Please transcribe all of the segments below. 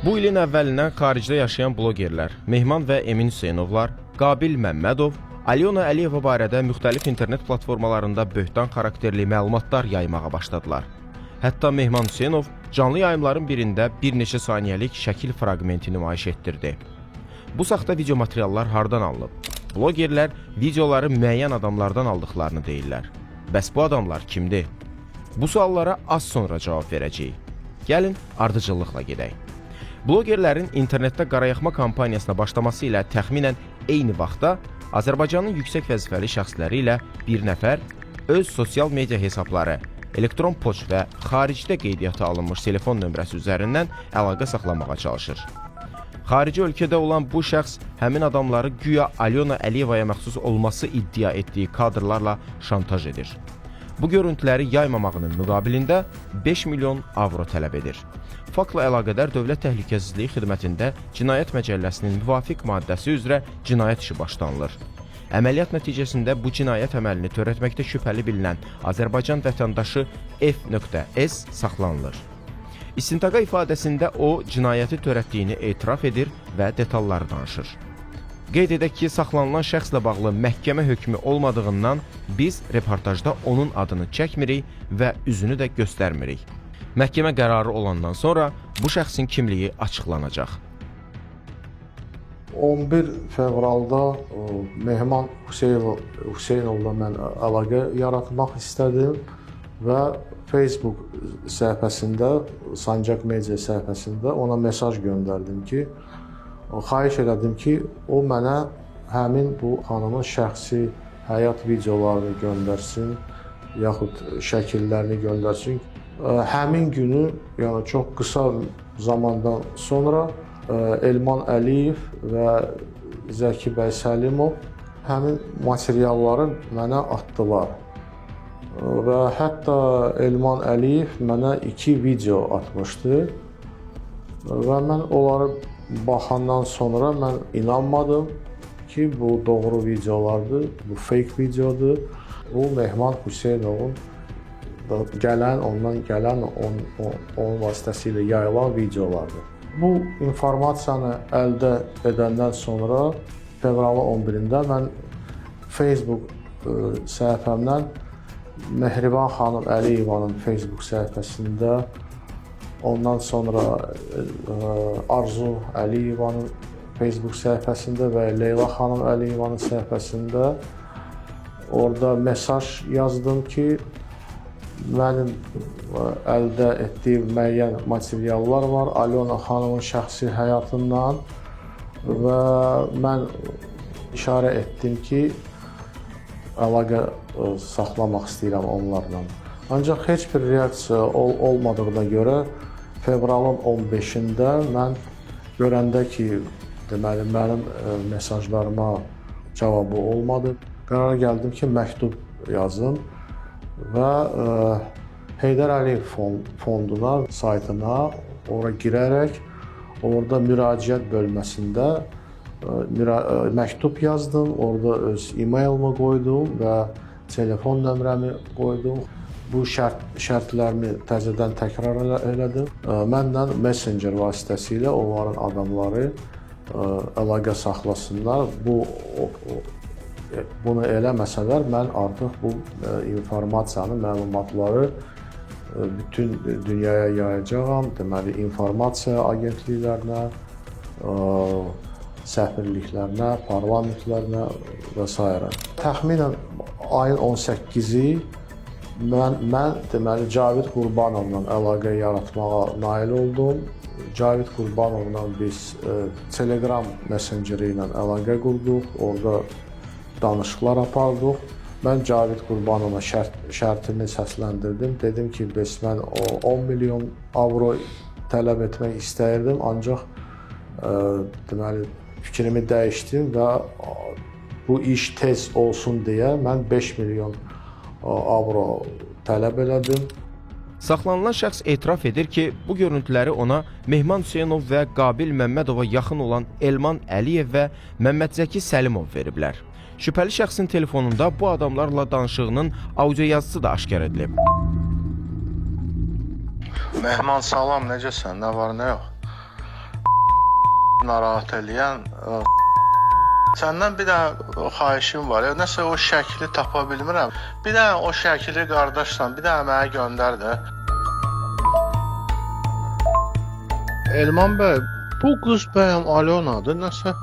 Bu ilin əvvəlindən xaricdə yaşayan blogerlər Mehman və Emin Hüseynovlar, Qabil Məmmədov, Alyona Əliyeva barədə müxtəlif internet platformalarında böhtan xarakterli məlumatlar yaymağa başladılar. Hətta Mehman Hüseynov canlı yayımların birində bir neçə saniyəlik şəkil fraqmenti nümayiş etdirdi. Bu saxta video materiallar hardan alınıb? Blogerlər videoları müəyyən adamlardan aldıqlarını deyirlər. Bəs bu adamlar kimdir? Bu suallara az sonra cavab verəcəyik. Gəlin ardıcıllıqla gedək. Blogerlərin internetdə qarayaxma kampaniyasına başlaması ilə təxminən eyni vaxtda Azərbaycanın yüksək vəzifəli şəxsləri ilə bir nəfər öz sosial media hesabları, elektron poçt və xaricdə qeydiyyata alınmış telefon nömrəsi üzərindən əlaqə saxlamağa çalışır. Xarici ölkədə olan bu şəxs həmin adamları güya Alyona Əliyevaya məxsus olması iddia etdiyi kadrlarla şantaj edir. Bu görüntüləri yaymamağının müqabilində 5 milyon avro tələb edir. Faktla əlaqədar Dövlət Təhlükəsizliyi Xidmətində Cinayət Məcəlləsinin müvafiq maddəsi üzrə cinayət işi başlanılır. Əməliyyat nəticəsində bu cinayət əməlini törətməkdə şübhəli bilinən Azərbaycan vətəndaşı F.S. saxlanılır. İstintaqa ifadəsində o, cinayəti törətdiyini etiraf edir və detalları danışır. Qeyd edək ki, saxlanılan şəxslə bağlı məhkəmə hökmü olmadığından biz reportajda onun adını çəkmirik və üzünü də göstərmirik. Məhkəmə qərarı olandan sonra bu şəxsin kimliyi açıqlanacaq. 11 fevralda Mehman Hüseynovla mən əlaqə yaratmaq istədim və Facebook səhifəsində, Sancaq Media səhifəsində ona mesaj göndərdim ki, xahiş elədim ki, o mənə həmin bu xanımın şəxsi həyat videolarını göndərsin, yaxud şəkillərini göndərsin. Həmin günü, yəni çox qısa zamandan sonra Elman Əliyev və Zəki bəy Səlimov həmin materialları mənə atdılar. Və hətta Elman Əliyev mənə 2 video atmışdı və mən onları baxandan sonra mən inanmadım ki, bu doğru videolardır, bu fake videodur. Bu Mehman Hüseynovun ondan gələn, onun vasitəsilə yayılan videolardır. Bu informasiyanı əldə edəndən sonra fevralın 11-də mən Facebook səhifəmdən Mehriban xanım Əliyevanın Facebook səhifəsində, ondan sonra Arzu Əliyevanın Facebook səhifəsində və Leyla xanım Əliyevanın səhifəsində orada mesaj yazdım ki, mənim əldə etdiyim müəyyən materiallar var Alyona xanımın şəxsi həyatından və mən işarə etdim ki, əlaqə saxlamaq istəyirəm onlarla. Ancaq heç bir reaksiya olmadığına görə fevralın 15-də mən görəndə ki, deməli, mənim mesajlarıma cavabı olmadı, qərara gəldim ki, məktub yazım və Heydər Əliyev fonduna, saytına ora girərək, orada müraciət bölməsində məktub yazdım, orada öz e-mailimi qoydum və telefon nömrəmi qoydum. Bu şərtlərimi təzədən təkrar elədim. Məndən Messenger vasitəsilə onların adamları əlaqə saxlasınlar. Bunu eləməsələr, mən artıq bu informasiyanı, məlumatları bütün dünyaya yayacağam. Deməli, informasiya agentliklərinə, səfirliklərinə, parlamentlərinə və s. Təxminən ayın 18-i mən deməli, Cavid Qurbanovla əlaqə yaratmağa nail oldum. Cavid Qurbanovla biz Telegram Messengeri ilə əlaqə qurduq, orada danışıqlar apardıq. Mən Cavid Qurbanova şərtini səsləndirdim. Dedim ki, mən 10 milyon avro tələb etmək istəyirdim, ancaq deməli, fikrimi dəyişdim və bu iş tez olsun deyə mən 5 milyon avro tələb elədim. Saxlanılan şəxs etiraf edir ki, bu görüntüləri ona Mehman Hüseynov və Qabil Məmmədova yaxın olan Elman Əliyev və Məmmadzəki Səlimov veriblər. Şübhəli şəxsin telefonunda bu adamlarla danışığının audio yazısı da aşkar edilib. Mehman, salam, necəsən? Nə var, nə yox? narahat eləyən səndən bir də xahişim var. Nəsə o şəkli tapa bilmirəm. Bir də o şəkli qardaşla bir də mənə göndər də. Elman bəy, bu qız bəyəm Alyonadır, nəsə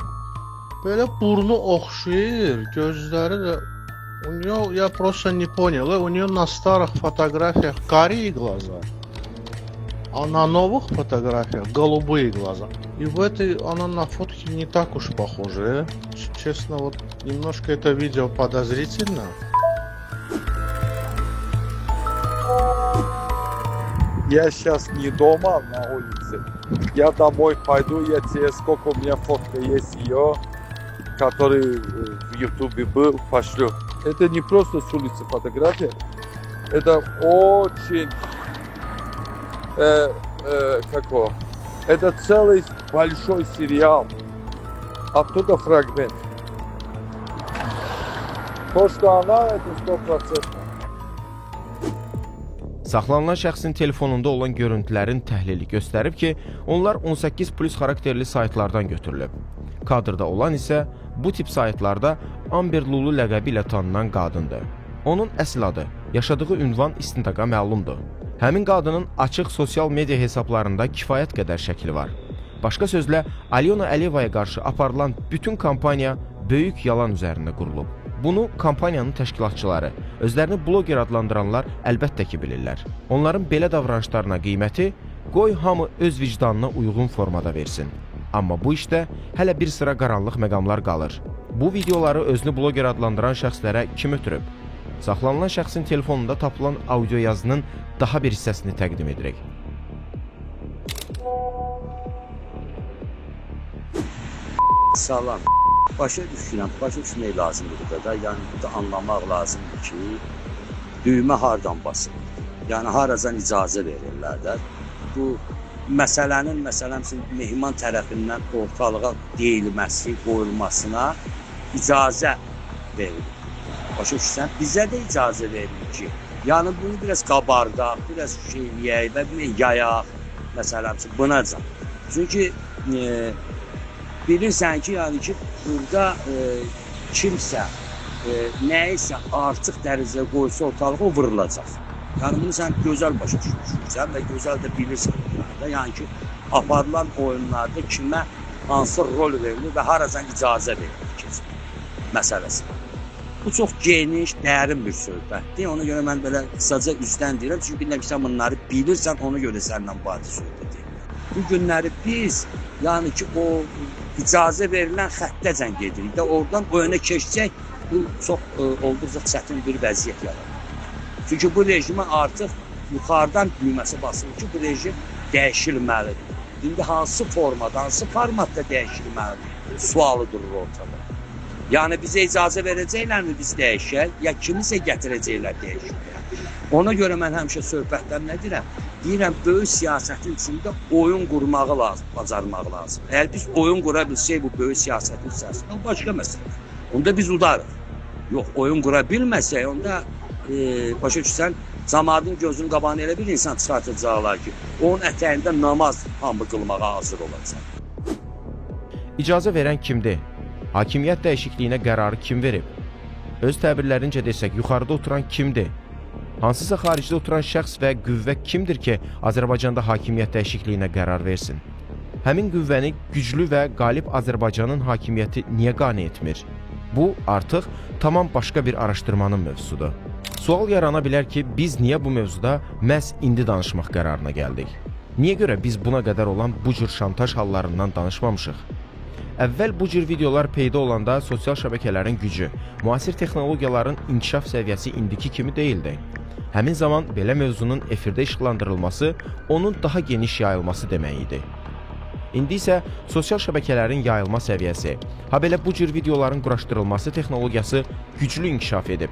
belə burnu oxşayır, gözləri də я просто не понял, у нее на старых фотографиях карие глаза, а на новых фотографиях голубые глаза. И в этой она на фотке не так уж похожа. Честно, вот немножко это видео подозрительно. Я сейчас не дома, на улице. Я домой пойду, я тебе, сколько у меня фотка есть ее, который в Ютубе был, пошлю. Это не просто с улицы фотография, это очень, это целый большой сериал, оттуда фрагмент. То, что она, это 100%. Saxlanılan şəxsin telefonunda olan görüntülərin təhlili göstərib ki, onlar 18+ xarakterli saytlardan götürülüb. Kadrda olan isə bu tip saytlarda Amber Lulu ləqəbi ilə tanınan qadındır. Onun əsl adı, yaşadığı ünvan istintaqa məlumdur. Həmin qadının açıq sosial media hesablarında kifayət qədər şəkli var. Başqa sözlə, Alyona Əliyevaya qarşı aparılan bütün kampaniya böyük yalan üzərində qurulub. Bunu kampaniyanın təşkilatçıları, özlərini bloger adlandıranlar əlbəttə ki bilirlər. Onların belə davranışlarına qiyməti qoy hamı öz vicdanına uyğun formada versin. Amma bu işdə hələ bir sıra qaranlıq məqamlar qalır. Bu videoları özünü bloger adlandıran şəxslərə kim ötürüb? Saxlanılan şəxsin telefonunda tapılan audio yazının daha bir hissəsini təqdim edirik. Salam. Başa düşmək lazımdır burada da. Yəni burada anlamaq lazımdır ki, düymə hardan basılır. Yəni haracan icazə verirlər də. Bu məsələnin Mehman tərəfindən ortalığa deyilməsi, qoyulmasına icazə verilir. Başa düşürsən? Bizə də icazə verilir ki, yəni bunu biraz qabardaq, biraz eləyək və yayaq, bunacan. Çünki bilirsən ki, yəni ki, burada kimsə nəyisə artıq dərəcəyə qoysa ortalığa o vurulacaq. Yəni bunu sən gözəl başa düşürsən və gözəl də bilirsən. Yəni ki, aparılan oyunlarda kimə hansı rol verilir və haracan icazə verilir məsələsi. Bu çox geniş, dərin bir söhbətdir. Ona görə mən belə qısaca üzdən deyirəm. Çünki bilirəm ki, sən bunları bilirsən, ona görə səndən bu adı söhbət edirəm. Bu günləri biz, yəni ki, o icazə verilən xəttəcən gedirik də, oradan o önə keçəcək, bu çox olduqca çətin bir vəziyyət yaradır. Çünki bu rejimə artıq yuxarıdan düyməsi basılır ki, bu rejim dəyişilməlidir. İndi hansı formada, hansı formatda dəyişilməlidir? Sualı durur ortada. Yəni bizə icazə verəcəklərmi biz dəyişək, ya kimisə gətirəcəklər dəyişmək. Ona görə mən həmişə söhbətdən nə deyirəm? Deyirəm, böyük siyasətin içində oyun qurmağı lazım, bacarmaq lazım. Əgər biz oyun qura bilsək bu böyük siyasətin içərisində, o başqa məsələ. Onda biz udarıq. Yox, oyun qura bilməsək, onda başa düşsən, cəmaatın gözünün qabağına elə bir insan çıxartacaqlar ki, onun ətəyində namaz hamı qılmağa hazır olacaq. İcazə verən kimdir? Hakimiyyət dəyişikliyinə qərarı kim verib? Öz təbirlərincə desək, yuxarıda oturan kimdir? Hansısa xaricdə oturan şəxs və qüvvə kimdir ki, Azərbaycanda hakimiyyət dəyişikliyinə qərar versin? Həmin qüvvəni güclü və qalib Azərbaycanın hakimiyyəti niyə qane etmir? Bu, artıq tamam başqa bir araşdırmanın mövzusudur. Sual yarana bilər ki, biz niyə bu mövzuda məhz indi danışmaq qərarına gəldik? Niyə görə biz buna qədər olan bu cür şantaj hallarından danışmamışıq? Əvvəl bu cür videolar peyda olanda sosial şəbəkələrin gücü, müasir texnologiyaların inkişaf səviyyəsi indiki kimi deyildi. Həmin zaman belə mövzunun efirdə işıqlandırılması, onun daha geniş yayılması demək idi. İndi isə sosial şəbəkələrin yayılma səviyyəsi, habelə bu cür videoların quraşdırılması texnologiyası güclü inkişaf edib.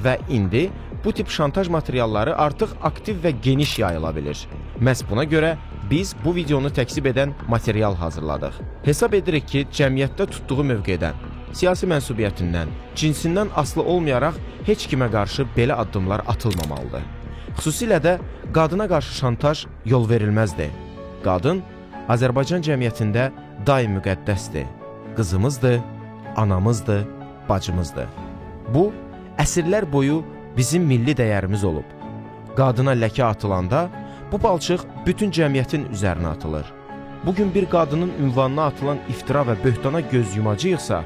Və indi bu tip şantaj materialları artıq aktiv və geniş yayıla bilir. Məhz buna görə biz bu videonu təksib edən material hazırladıq. Hesab edirik ki, cəmiyyətdə tutduğu mövqedən, siyasi mənsubiyyətindən, cinsindən asılı olmayaraq heç kimə qarşı belə addımlar atılmamalıdır. Xüsusilə də qadına qarşı şantaj yol verilməzdir. Qadın Azərbaycan cəmiyyətində daim müqəddəsdir. Qızımızdır, anamızdır, bacımızdır. Bu, əsrlər boyu bizim milli dəyərimiz olub. Qadına ləkə atılanda, bu palçıq bütün cəmiyyətin üzərinə atılır. Bugün bir qadının ünvanına atılan iftira və böhtana göz yumacağıqsa,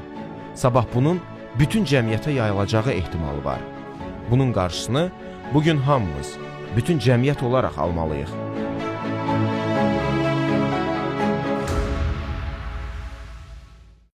sabah bunun bütün cəmiyyətə yayılacağı ehtimalı var. Bunun qarşısını bugün hamımız, bütün cəmiyyət olaraq almalıyıq.